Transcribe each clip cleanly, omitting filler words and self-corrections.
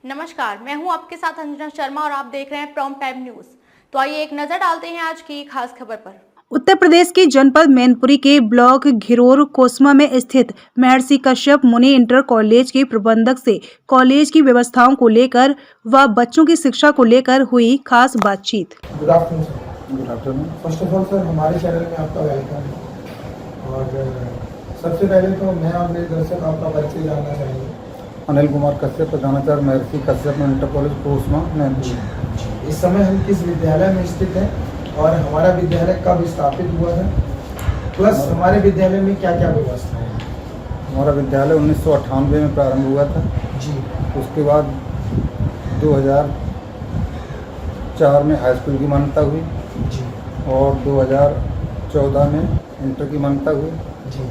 नमस्कार, मैं हूं आपके साथ अंजना शर्मा और आप देख रहे हैं प्रॉम्प्ट टाइम न्यूज। तो आइए एक नजर डालते हैं आज की खास खबर पर। उत्तर प्रदेश के जनपद मैनपुरी के ब्लॉक घिरोर कोसमा में स्थित महर्षि कश्यप मुनि इंटर कॉलेज के प्रबंधक से कॉलेज की व्यवस्थाओं को लेकर व बच्चों की शिक्षा को लेकर हुई खास बातचीत। Good afternoon sir. Good afternoon. First of all sir, हमारे चैनल में आपका वेलकम है। और सबसे पहले तो मैं और मेरे दर्शक आपका परिचय जानना चाहेंगे। अनिल कुमार कश्यप, प्रधानाचार्य महर्षि कश्यप इंटर कॉलेज कोसमा मैनपुरी। इस समय हम किस विद्यालय में स्थित हैं और हमारा विद्यालय कब स्थापित हुआ है, प्लस हमारे विद्यालय में क्या क्या व्यवस्था है? हमारा विद्यालय 1998 में प्रारंभ हुआ था जी। उसके बाद 2004 में हाई स्कूल की मान्यता हुई जी। और 2014 में इंटर की मान्यता हुई। जी।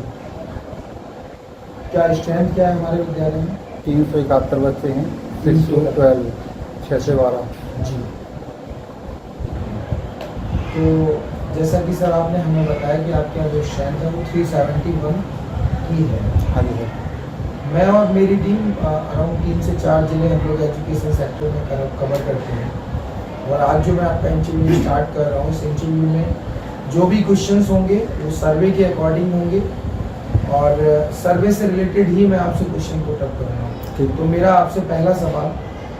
क्या स्ट्रेंथ क्या है हमारे विद्यालय में? 371 बच्चे हैं, 6 to 12, 6 से 12। जी। तो जैसा कि सर आपने हमें बताया कि आपके यहाँ जो स्ट्रेंथ है वो 371 की है। हाँ जी सर। मैं और मेरी टीम अराउंड 3 से 4 जिले हम लोग एजुकेशन सेक्टर में कवर करते हैं। और आज जो मैं आपका इंटरव्यू स्टार्ट कर रहा हूँ, इस इंटरव्यू में जो भी क्वेश्चंस होंगे वो सर्वे के अकॉर्डिंग होंगे और सर्वे से रिलेटेड ही मैं आपसे क्वेश्चन पुट अप कर रहा हूँ। तो मेरा आपसे पहला सवाल,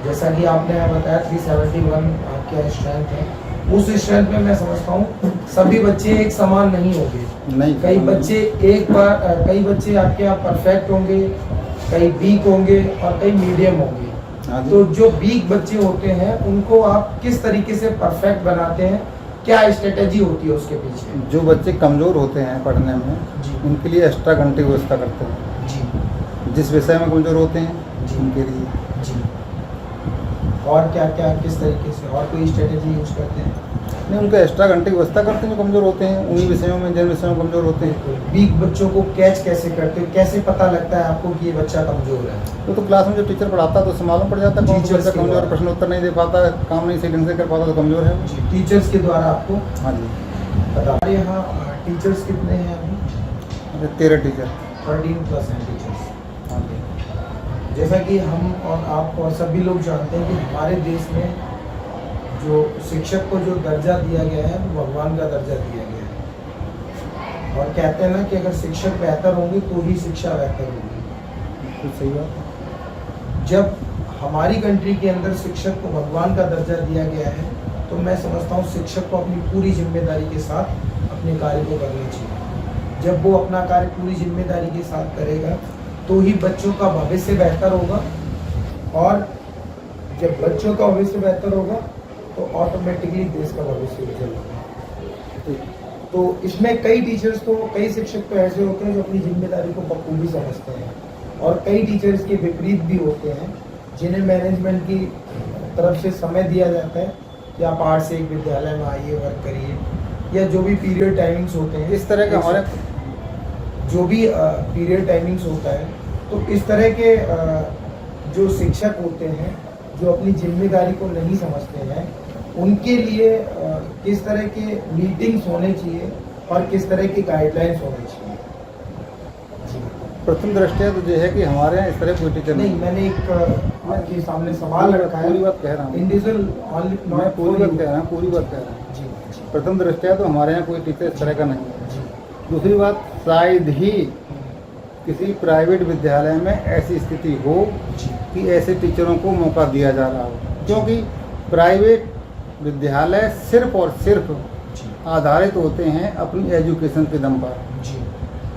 जैसा कि आपने बताया 371 आपके स्ट्रेंथ है, उस स्ट्रेंथ में मैं समझता हूँ सभी बच्चे एक समान नहीं होंगे। नहीं, कई बच्चे आपके यहाँ परफेक्ट होंगे, कई वीक होंगे और कई मीडियम होंगे। तो जो वीक बच्चे होते हैं उनको आप किस तरीके से परफेक्ट बनाते हैं, क्या स्ट्रेटेजी होती है उसके पीछे? जो बच्चे कमज़ोर होते हैं पढ़ने में जी। उनके लिए एक्स्ट्रा घंटे की व्यवस्था करते हैं। जी। जिस विषय में कमज़ोर होते हैं जी। उनके लिए। जी। और क्या क्या किस तरीके से और कोई स्ट्रेटेजी यूज करते हैं? नहीं, उनका एक्स्ट्रा घंटे की व्यवस्था करते हैं जो कमज़ोर होते हैं, उन्हीं विषयों में जिन विषयों में कमज़ोर होते हैं। वीक बच्चों को कैच कैसे करते हो, कैसे पता लगता है आपको कि ये बच्चा कमजोर है? तो क्लास में जो टीचर पढ़ाता है तो उससे मालूम पड़ जाता है कौन सा टीचर्स बच्चा के कमज़ोर है, द्वारा। प्रश्न उत्तर नहीं दे पाता है, काम नहीं सही ढंग से कर पाता तो कमज़ोर है। जी, टीचर्स के द्वारा आपको हाँ जी। पता। हमारे यहाँ टीचर्स कितने हैं अभी? 13 टीचर। 13+ हैं टीचर्स। हाँ जी। जैसा कि हम और आप और सभी लोग जानते हैं कि हमारे देश में जो शिक्षक को जो दर्जा दिया गया है वो भगवान का दर्जा दिया गया है। और कहते हैं ना कि अगर शिक्षक बेहतर होंगे तो ही शिक्षा बेहतर होगी। बिल्कुल सही बात है। जब हमारी कंट्री के अंदर शिक्षक को भगवान का दर्जा दिया गया है तो मैं समझता हूँ शिक्षक को अपनी पूरी जिम्मेदारी के साथ अपने कार्य को करना चाहिए। जब वो अपना कार्य पूरी जिम्मेदारी के साथ करेगा तो ही बच्चों का भविष्य बेहतर होगा, और जब बच्चों का भविष्य बेहतर होगा तो ऑटोमेटिकली देश का भविष्य उज्जवल होगा। तो इसमें कई शिक्षक तो ऐसे होते हैं जो अपनी जिम्मेदारी को बखूबी समझते हैं, और कई टीचर्स के विपरीत भी होते हैं जिन्हें मैनेजमेंट की तरफ से समय दिया जाता है कि आप 8 से 1 विद्यालय में आइए, वर्क करिए, या जो भी पीरियड टाइमिंग्स होते हैं इस तरह के हमारे जो भी पीरियड टाइमिंग्स होता है, तो इस तरह के जो शिक्षक होते हैं जो अपनी जिम्मेदारी को नहीं समझते हैं उनके लिए किस तरह के मीटिंग्स होने चाहिए और किस तरह की गाइडलाइंस होनी चाहिए? प्रथम दृष्टया तो ये है कि हमारे यहाँ इस तरह कोई टीचर नहीं, मैंने एक आपके सामने सवाल रखा है। पूरी बात कह रहा हूँ। इंडिविजुअल मैं पूरी बात कह रहा हूँ, पूरी बात कह रहा हूँ। जी। प्रथम दृष्टया तो हमारे यहाँ कोई टीचर इस तरह का नहीं है। जी। दूसरी बात, शायद ही किसी प्राइवेट विद्यालय में ऐसी स्थिति हो कि ऐसे टीचरों को मौका दिया जा रहा हो, क्योंकि प्राइवेट विद्यालय सिर्फ और सिर्फ आधारित होते हैं अपनी एजुकेशन के दम पर,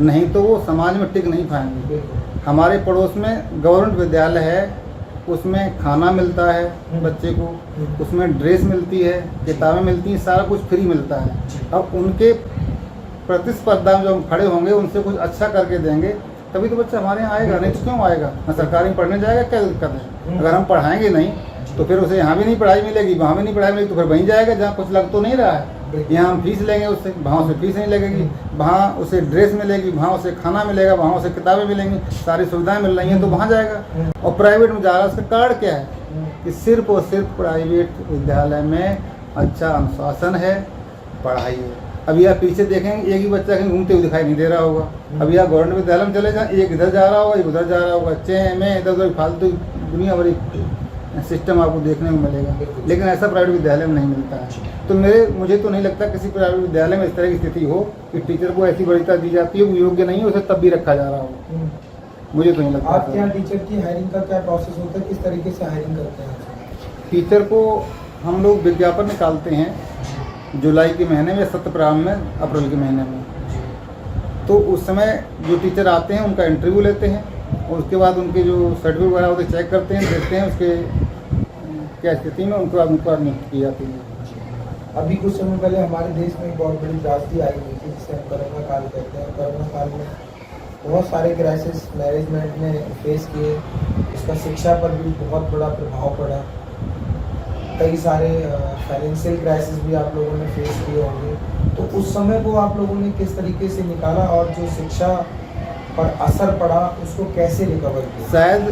नहीं तो वो समाज में टिक नहीं पाएंगे। हमारे पड़ोस में गवर्नमेंट विद्यालय है, उसमें खाना मिलता है बच्चे को, उसमें ड्रेस मिलती है, किताबें मिलती हैं, सारा कुछ फ्री मिलता है। अब उनके प्रतिस्पर्धा में जो हम खड़े होंगे, उनसे कुछ अच्छा करके देंगे तभी तो बच्चा हमारे यहाँ आएगा, नहीं तो क्यों आएगा? ना सरकारी में पढ़ने जाएगा, क्या दिक्कत है? अगर हम पढ़ाएंगे नहीं तो फिर उसे यहाँ भी नहीं पढ़ाई मिलेगी, वहाँ भी नहीं पढ़ाई मिलेगी, तो फिर वहीं जाएगा जहाँ कुछ लग तो नहीं रहा है। यहाँ हम फीस लेंगे उससे, वहाँ उसे फीस नहीं लगेगी, वहाँ उसे ड्रेस मिलेगी, वहाँ उसे खाना मिलेगा, वहाँ उसे किताबें मिलेंगी, सारी सुविधाएं मिल रही हैं तो वहाँ जाएगा। और प्राइवेट में जा रहा है, उसका कारण क्या है कि सिर्फ और सिर्फ प्राइवेट विद्यालय में अच्छा अनुशासन है, पढ़ाई है। अभी आप पीछे देखेंगे एक ही बच्चा कहीं घूमते हुए दिखाई नहीं दे रहा होगा। अभी आप गवर्नमेंट विद्यालय में चले जाएं, एक इधर जा रहा होगा, एक उधर जा रहा होगा, चे में इधर उधर फालतू दुनिया भरी सिस्टम आपको देखने को मिलेगा, लेकिन ऐसा प्राइवेट विद्यालय में नहीं मिलता है। तो मुझे तो नहीं लगता किसी प्राइवेट विद्यालय में इस तरह की स्थिति हो कि टीचर को ऐसी वरीयता दी जाती है वो योग्य नहीं है, उसे तब भी रखा जा रहा हो। मुझे तो नहीं लगता। आपके यहाँ टीचर की हायरिंग का क्या प्रोसेस होता है, किस तरीके से हायरिंग करते हैं? टीचर को हम लोग विज्ञापन निकालते हैं जुलाई के महीने में, सत्र प्रारंभ में अप्रैल के महीने में। तो उस समय जो टीचर आते हैं उनका इंटरव्यू लेते हैं और उसके बाद उनके जो सर्टिफिकेट वगैरह होते चेक करते हैं, देखते हैं उसके क्या स्थिति में, उनको नियुक्त की जाती है। अभी कुछ समय पहले हमारे देश में एक बहुत बड़ी त्रासदी आई हुई थी जिसे हम कोरोना काल कहते हैं। कोरोना काल में बहुत सारे क्राइसिस मैनेजमेंट ने फेस किए, इसका शिक्षा पर भी बहुत बड़ा प्रभाव पड़ा। कई सारे फाइनेंशियल क्राइसिस भी आप लोगों ने फेस किए होंगे। तो उस समय को आप लोगों ने किस तरीके से निकाला और जो शिक्षा पर असर पड़ा उसको कैसे रिकवर किया? शायद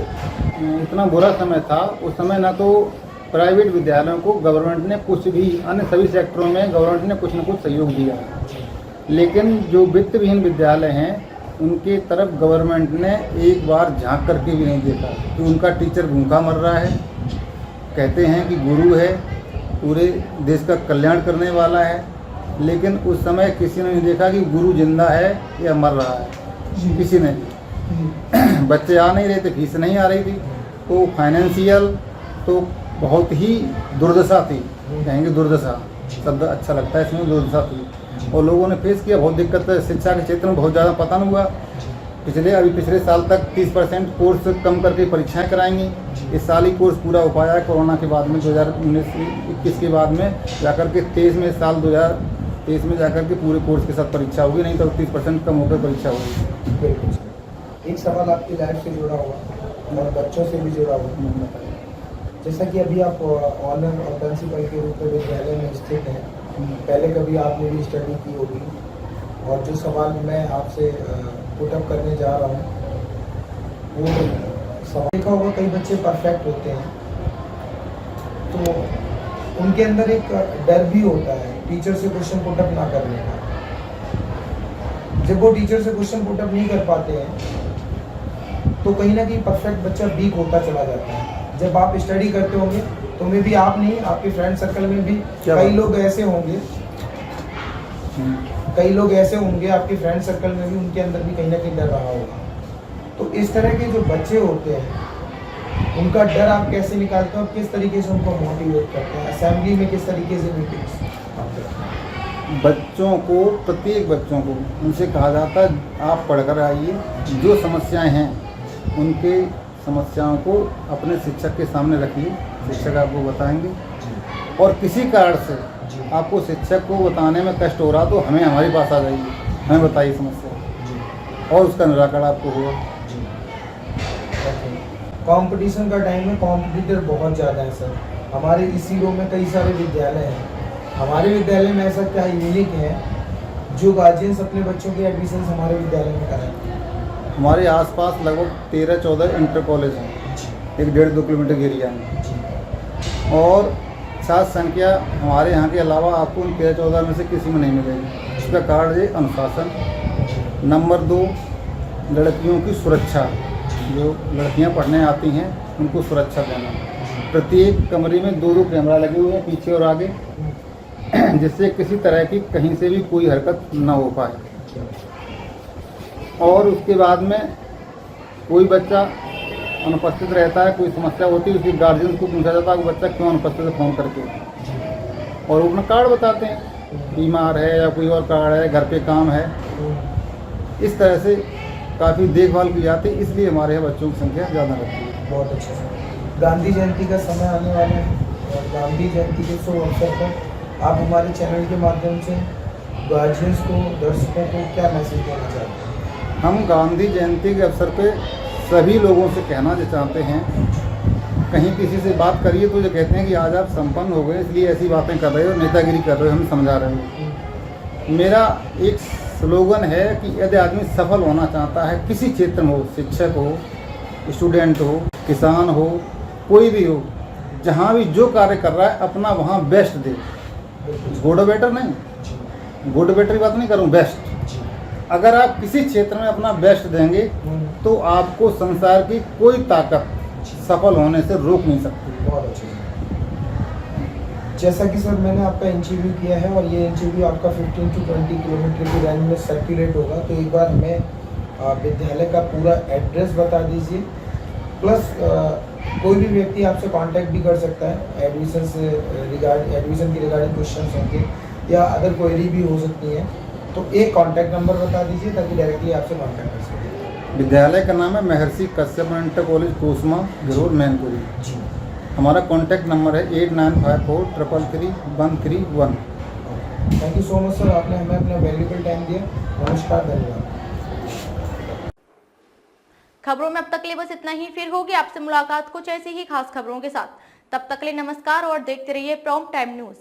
इतना बुरा समय था उस समय, ना तो प्राइवेट विद्यालयों को गवर्नमेंट ने कुछ भी, अन्य सभी सेक्टरों में गवर्नमेंट ने कुछ न कुछ सहयोग दिया, लेकिन जो वित्त विहीन विद्यालय हैं उनके तरफ गवर्नमेंट ने एक बार झांक करके भी नहीं देखा कि उनका टीचर भूखा मर रहा है। कहते हैं कि गुरु है, पूरे देश का कल्याण करने वाला है, लेकिन उस समय किसी ने नहीं देखा कि गुरु जिंदा है या मर रहा है, किसी ने। बच्चे आ नहीं रहे थे, फीस नहीं आ रही थी, तो फाइनेंशियल तो बहुत ही दुर्दशा थी, कहेंगे दुर्दशा शब्द अच्छा लगता है, इसमें दुर्दशा थी और लोगों ने फेस किया। बहुत दिक्कत है, शिक्षा के क्षेत्र में बहुत ज़्यादा पतन हुआ। पिछले साल तक 30% कोर्स कम करके परीक्षाएं कराएंगी। इस साल ही कोर्स पूरा हो पाया है, कोरोना के बाद में 2019-21 के बाद में जाकर के 23 में, साल 2023 में जाकर के पूरे कोर्स के साथ परीक्षा होगी, नहीं तो 30% कम होकर परीक्षा होगी। एक सवाल आपकी लाइफ से जुड़ा हुआ और बच्चों से भी जुड़ा हुआ। जैसा कि अभी आप ऑनर और प्रिंसिपल के रूप में विद्यालय में स्थित हैं, पहले कभी आपने भी स्टडी की होगी, और जो सवाल मैं आपसे पुटअप करने जा रहा हूँ वो सवाल देखा होगा, कई बच्चे परफेक्ट होते हैं तो उनके अंदर एक डर भी होता है टीचर से क्वेश्चन पुटअप ना करने का। जब वो टीचर से क्वेश्चन पुटअप नहीं कर पाते हैं तो कहीं ना कहीं परफेक्ट बच्चा वीक होता चला जाता है। जब आप स्टडी करते होंगे तो मे भी आप नहीं, आपके फ्रेंड सर्कल में भी कई लोग ऐसे होंगे, आपके फ्रेंड सर्कल में भी उनके अंदर भी कहीं ना कहीं डर रहा होगा। तो इस तरह के जो बच्चे होते हैं उनका डर आप कैसे निकालते हो और किस तरीके से उनको मोटिवेट करते हैं? असेंबली में किस तरीके से मीटिंग्स? बच्चों को, प्रत्येक बच्चों को उनसे कहा जाता है आप पढ़कर आइए, जो समस्याएं हैं उनके समस्याओं को अपने शिक्षक के सामने रखिए, शिक्षक आपको बताएंगे। और किसी कारण से आपको शिक्षक को बताने में कष्ट हो रहा तो हमें, हमारे पास आ जाइए, हमें बताइए समस्या और उसका निराकरण आपको होगा। कंपटीशन का टाइम है, कॉम्पिटिटर बहुत ज़्यादा है सर। हमारे इसी रो में कई सारे विद्यालय हैं। हमारे विद्यालय में ऐसा क्या यूनिक है जो गार्जियंस अपने बच्चों के एडमिशन हमारे विद्यालय में कराएं? हमारे आसपास लगभग 13-14 इंटर कॉलेज हैं, 1-1.5-2 किलोमीटर के एरिया में, और छात्र संख्या हमारे यहाँ के अलावा आपको उन 13-14 में से किसी में नहीं मिलेगी। इसका कारण है अनुशासन। नंबर 2, लड़कियों की सुरक्षा। जो लड़कियाँ पढ़ने आती हैं उनको सुरक्षा देना। प्रत्येक कमरे में 2-2 कैमरा लगे हुए हैं, पीछे और आगे, जिससे किसी तरह की कहीं से भी कोई हरकत ना हो पाए। और उसके बाद में कोई बच्चा अनुपस्थित रहता है, कोई समस्या होती है, उसके गार्जियन को पूछा जाता है कि बच्चा क्यों अनुपस्थित है, फ़ोन करके, और वो अपना कार्ड बताते हैं, बीमार है या कोई और कार्ड है, घर पे काम है। इस तरह से काफ़ी देखभाल की जाती है, इसलिए हमारे यहाँ बच्चों की संख्या ज़्यादा रहती है। बहुत अच्छा सर। गांधी जयंती का समय आने वाला है और गांधी जयंती के शुभ अवसर पर आप हमारे चैनल के माध्यम से गार्जियंस को, दर्शकों को क्या मैसेज देना चाहते हैं? हम गांधी जयंती के अवसर पे सभी लोगों से कहना चाहते हैं, कहीं किसी से बात करिए तो जो कहते हैं कि आज आप संपन्न हो गए इसलिए ऐसी बातें कर रहे हो, नेतागिरी कर रहे हो, हम समझा रहे हो। मेरा एक स्लोगन है कि यदि आदमी सफल होना चाहता है किसी क्षेत्र में हो, शिक्षक हो, स्टूडेंट हो, किसान हो, कोई भी हो, जहाँ भी जो कार्य कर रहा है अपना वहाँ बेस्ट दे। गुड बेटर नहीं, गुड बेटर की बात नहीं करूँ, बेस्ट। अगर आप किसी क्षेत्र में अपना बेस्ट देंगे तो आपको संसार की कोई ताकत सफल होने से रोक नहीं सकती। बहुत अच्छे से। जैसा कि सर मैंने आपका इंटरव्यू किया है और ये इंटरव्यू आपका 15 to 20 किलोमीटर की रेंज में सर्कुलेट होगा, तो एक बार हमें विद्यालय का पूरा एड्रेस बता दीजिए, प्लस कोई भी व्यक्ति आपसे कांटेक्ट भी कर सकता है एडमिशन की रिगार्डिंग क्वेश्चंस होंगे या अदर क्वेरी भी हो सकती है, तो एक कांटेक्ट नंबर बता दीजिए ताकि डायरेक्टली आपसे कांटेक्ट कर सकें। विद्यालय का नाम है महर्षि कश्यप इंटर कॉलेज कोसमा घिरोर मैनपुरी। जी, हमारा कॉन्टैक्ट नंबर है 8954333131। Thank you so much sir, आपने हमें अपना वैल्यूबल टाइम दिया। नमस्कार, धन्यवाद। खबरों में अब तक के लिए बस इतना ही। फिर होगी आपसे मुलाकात कुछ ऐसी ही खास खबरों के साथ। तब तक के लिए नमस्कार और देखते रहिए प्रॉम्प्ट टाइम न्यूज।